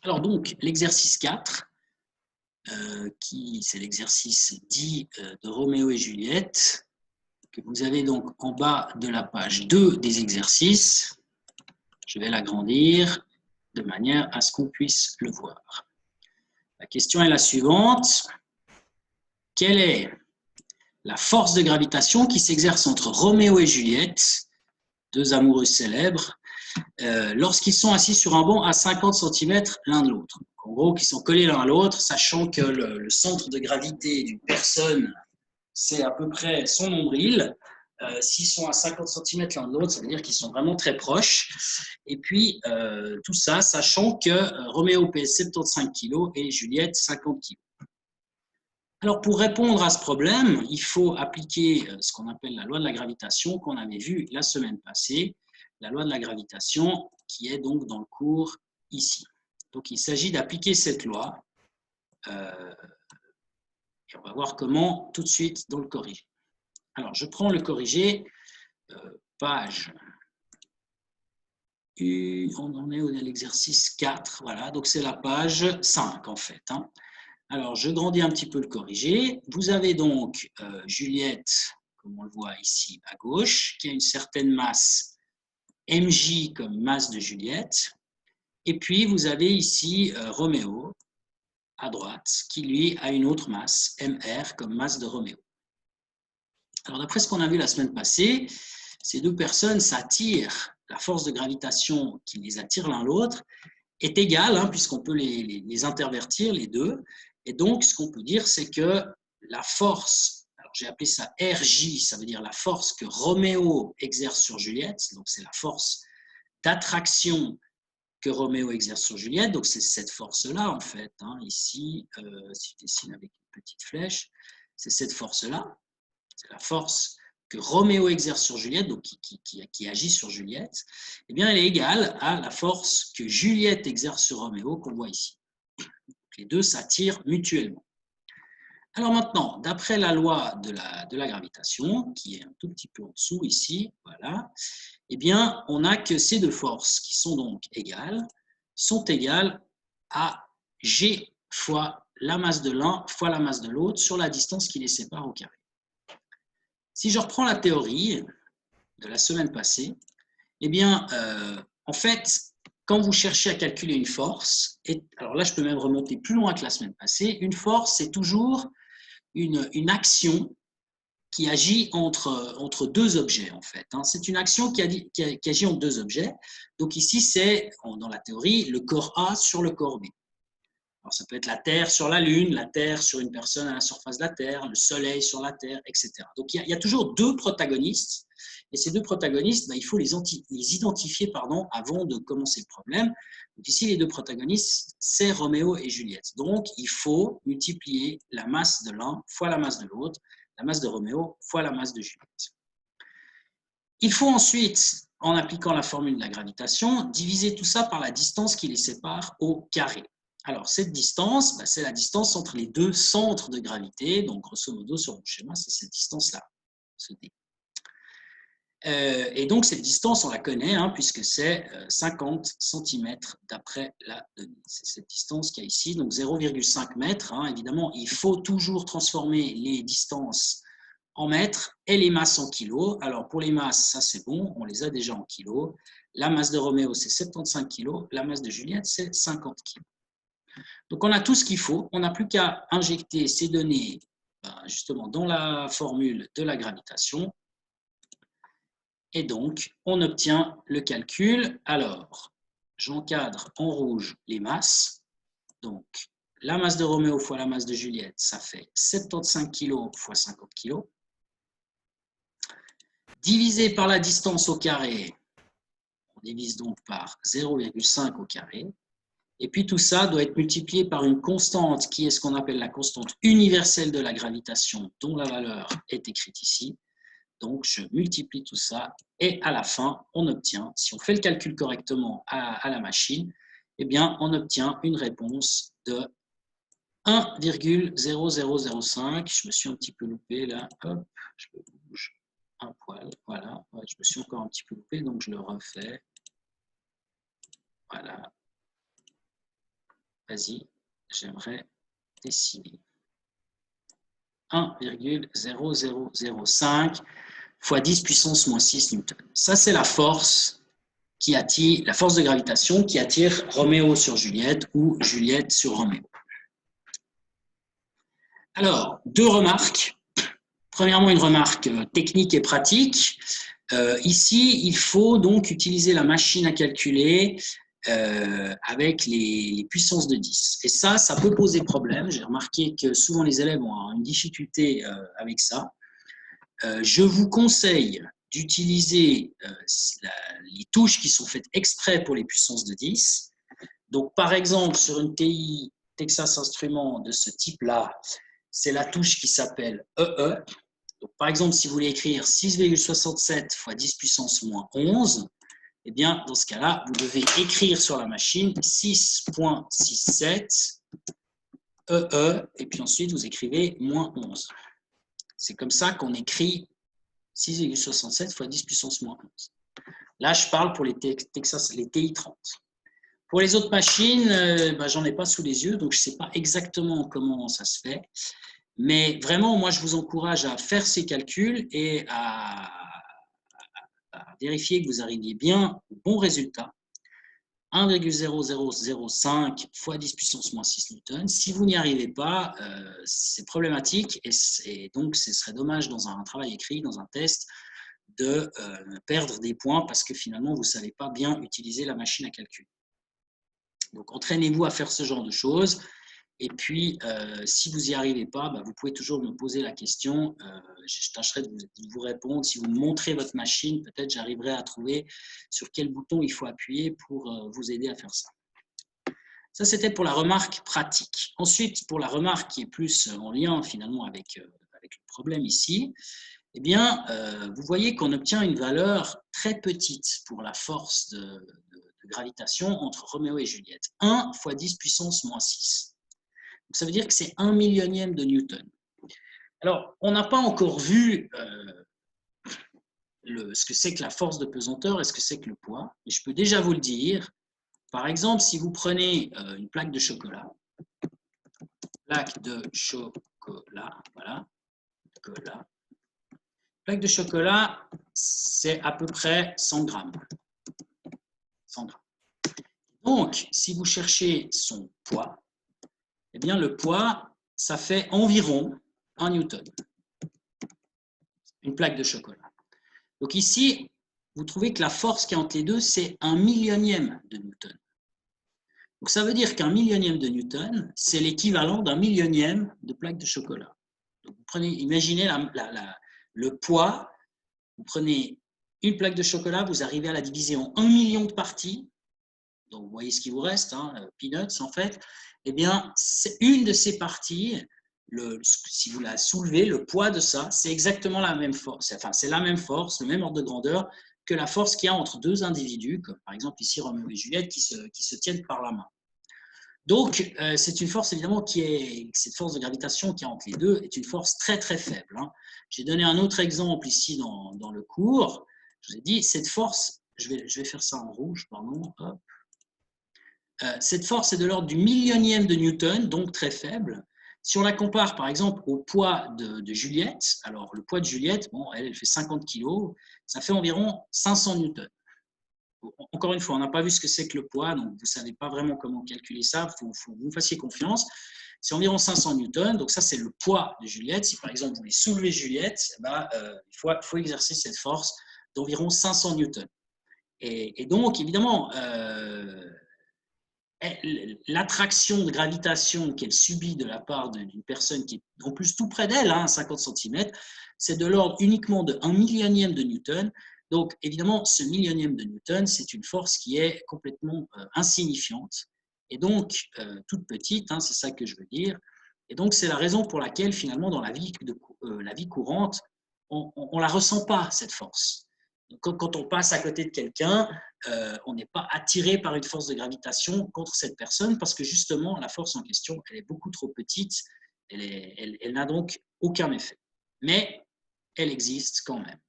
Alors donc, l'exercice 4, c'est l'exercice dit de Roméo et Juliette, que vous avez donc en bas de la page 2 des exercices. Je vais l'agrandir de manière à ce qu'on puisse le voir. La question est la suivante. Quelle est la force de gravitation qui s'exerce entre Roméo et Juliette, deux amoureux célèbres, lorsqu'ils sont assis sur un banc à 50 cm l'un de l'autre? En gros, qu'ils sont collés l'un à l'autre, sachant que le centre de gravité d'une personne, c'est à peu près son nombril. S'ils sont à 50 cm l'un de l'autre, ça veut dire qu'ils sont vraiment très proches. Et puis, tout ça, sachant que Roméo pèse 75 kg et Juliette 50 kg. Alors, pour répondre à ce problème, il faut appliquer ce qu'on appelle la loi de la gravitation qu'on avait vue la semaine passée, la loi de la gravitation qui est donc dans le cours ici. Donc, il s'agit d'appliquer cette loi et on va voir comment tout de suite dans le corrigé. Alors, je prends le corrigé, page, on en est à l'exercice 4, voilà, donc c'est la page 5 en fait. Alors, je grandis un petit peu le corrigé. Vous avez donc Juliette, comme on le voit ici à gauche, qui a une certaine masse mj comme masse de Juliette. Et puis, vous avez ici Roméo à droite, qui lui a une autre masse, mr, comme masse de Roméo. Alors, d'après ce qu'on a vu la semaine passée, ces deux personnes s'attirent, la force de gravitation qui les attire l'un l'autre est égale, puisqu'on peut les intervertir, les deux. Et donc, ce qu'on peut dire, c'est que la force, alors j'ai appelé ça RJ, ça veut dire la force que Roméo exerce sur Juliette, donc c'est la force d'attraction que Roméo exerce sur Juliette, donc c'est cette force-là, en fait, ici, si je dessine avec une petite flèche, c'est cette force-là, c'est la force que Roméo exerce sur Juliette, donc qui agit sur Juliette, eh bien, elle est égale à la force que Juliette exerce sur Roméo, qu'on voit ici. Donc, les deux s'attirent mutuellement. Alors maintenant, d'après la loi de la gravitation, qui est un tout petit peu en dessous ici, voilà, eh bien, on n'a que ces deux forces qui sont donc égales, sont égales à G fois la masse de l'un fois la masse de l'autre sur la distance qui les sépare au carré. Si je reprends la théorie de la semaine passée, eh bien, en fait, quand vous cherchez à calculer une force, et alors là, je peux même remonter plus loin que la semaine passée, une force, c'est toujours une action qui agit entre deux objets, en fait. C'est une action qui agit entre deux objets. Donc ici, c'est, dans la théorie, le corps A sur le corps B. Alors, ça peut être la Terre sur la Lune, la Terre sur une personne à la surface de la Terre, le Soleil sur la Terre, etc. Donc, il y a toujours deux protagonistes. Et ces deux protagonistes, il faut les identifier avant de commencer le problème. Donc, ici, les deux protagonistes, c'est Roméo et Juliette. Donc, il faut multiplier la masse de l'un fois la masse de l'autre, la masse de Roméo fois la masse de Juliette. Il faut ensuite, en appliquant la formule de la gravitation, diviser tout ça par la distance qui les sépare au carré. Alors, cette distance, c'est la distance entre les deux centres de gravité. Donc, grosso modo, sur mon schéma, c'est cette distance-là, ce D. Et donc, cette distance, on la connaît, puisque c'est 50 cm d'après la donnée. C'est cette distance qu'il y a ici, donc 0,5 mètres. Évidemment, il faut toujours transformer les distances en mètres et les masses en kilos. Alors, pour les masses, ça c'est bon, on les a déjà en kilos. La masse de Roméo, c'est 75 kg. La masse de Juliette, c'est 50 kg. Donc, on a tout ce qu'il faut. On n'a plus qu'à injecter ces données justement dans la formule de la gravitation. Et donc, on obtient le calcul. Alors, j'encadre en rouge les masses. Donc, la masse de Roméo fois la masse de Juliette, ça fait 75 kg fois 50 kg. Divisé par la distance au carré, on divise donc par 0,5 au carré. Et puis tout ça doit être multiplié par une constante qui est ce qu'on appelle la constante universelle de la gravitation, dont la valeur est écrite ici. Donc, je multiplie tout ça et à la fin, on obtient, si on fait le calcul correctement à la machine, eh bien, on obtient une réponse de 1,0005. Je me suis un petit peu loupé là. Hop, je bouge un poil. Voilà, je me suis encore un petit peu loupé, donc je le refais. Voilà. vas-y, j'aimerais dessiner. 1,0005 fois 10 puissance moins 6 newtons. Ça, c'est la force qui attire, la force de gravitation qui attire Roméo sur Juliette ou Juliette sur Roméo. Alors, deux remarques. Premièrement, une remarque technique et pratique. Ici, il faut donc utiliser la machine à calculer avec les puissances de 10. Et ça peut poser problème. J'ai remarqué que souvent les élèves ont une difficulté avec ça. Je vous conseille d'utiliser les touches qui sont faites exprès pour les puissances de 10. Donc, par exemple, sur une TI Texas Instruments de ce type-là, c'est la touche qui s'appelle EE. Donc, par exemple, si vous voulez écrire 6,67 fois 10 puissance moins 11, eh bien, dans ce cas-là, vous devez écrire sur la machine 6,67 EE, et puis ensuite, vous écrivez moins 11. C'est comme ça qu'on écrit 6,67 fois 10 puissance moins 11. Là, je parle pour les TI-30. Pour les autres machines, j'en ai pas sous les yeux, donc je ne sais pas exactement comment ça se fait. Mais vraiment, moi, je vous encourage à faire ces calculs et à vérifier que vous arriviez bien au bon résultat. 1,0005 fois 10 puissance moins 6 newtons. Si vous n'y arrivez pas, c'est problématique et donc ce serait dommage dans un travail écrit, dans un test, de perdre des points parce que finalement, vous ne savez pas bien utiliser la machine à calcul. Donc, entraînez-vous à faire ce genre de choses. Et puis, si vous n'y arrivez pas, vous pouvez toujours me poser la question. Je tâcherai de vous répondre. Si vous me montrez votre machine, peut-être j'arriverai à trouver sur quel bouton il faut appuyer pour vous aider à faire ça. Ça, c'était pour la remarque pratique. Ensuite, pour la remarque qui est plus en lien finalement avec le problème ici, eh bien, vous voyez qu'on obtient une valeur très petite pour la force de gravitation entre Roméo et Juliette. 1 fois 10 puissance moins 6. Donc, ça veut dire que c'est 1 millionième de Newton. Alors, on n'a pas encore vu ce que c'est que la force de pesanteur et ce que c'est que le poids, mais je peux déjà vous le dire. Par exemple, si vous prenez une plaque de chocolat, voilà, plaque de chocolat, c'est à peu près 100 grammes. 100 grammes. Donc, si vous cherchez son poids, eh bien, le poids, ça fait environ 1 newton. Une plaque de chocolat. Donc ici, vous trouvez que la force qui est entre les deux, c'est 1 millionième de Newton. Donc ça veut dire qu'un millionième de Newton, c'est l'équivalent d'un millionième de plaque de chocolat. Donc vous prenez, imaginez le poids, vous prenez une plaque de chocolat, vous arrivez à la diviser en 1 million de parties, donc vous voyez ce qui vous reste, peanuts en fait, eh bien, c'est une de ces parties, si vous la soulevez, le poids de ça, c'est exactement la même force, enfin c'est la même force, le même ordre de grandeur que la force qu'il y a entre deux individus, comme par exemple ici Roméo et Juliette, qui se tiennent par la main. Donc, c'est une force évidemment cette force de gravitation qui est entre les deux est une force très très faible. J'ai donné un autre exemple ici dans le cours. Je vous ai dit, cette force, je vais faire ça en rouge, pardon. Hop. Cette force est de l'ordre du millionième de Newton, donc très faible. Si on la compare par exemple au poids de Juliette, alors le poid de Juliette, bon, elle fait 50 kg, ça fait environ 500 newtons. Encore une fois, on n'a pas vu ce que c'est que le poids, donc vous ne savez pas vraiment comment calculer ça, il faut que vous me fassiez confiance. C'est environ 500 newtons, donc ça c'est le poids de Juliette. Si par exemple vous voulez soulever Juliette, il faut exercer cette force d'environ 500 newtons. Et donc évidemment, l'attraction de gravitation qu'elle subit de la part d'une personne qui est en plus tout près d'elle, 50 cm, c'est de l'ordre uniquement de 1 millionième de Newton. Donc, évidemment, ce millionième de Newton, c'est une force qui est complètement insignifiante et donc toute petite, c'est ça que je veux dire. Et donc, c'est la raison pour laquelle, finalement, dans la vie courante, on ne la ressent pas, cette force. Donc, quand on passe à côté de quelqu'un, on n'est pas attiré par une force de gravitation contre cette personne parce que, justement, la force en question, elle est beaucoup trop petite, elle n'a donc aucun effet. Mais elle existe quand même.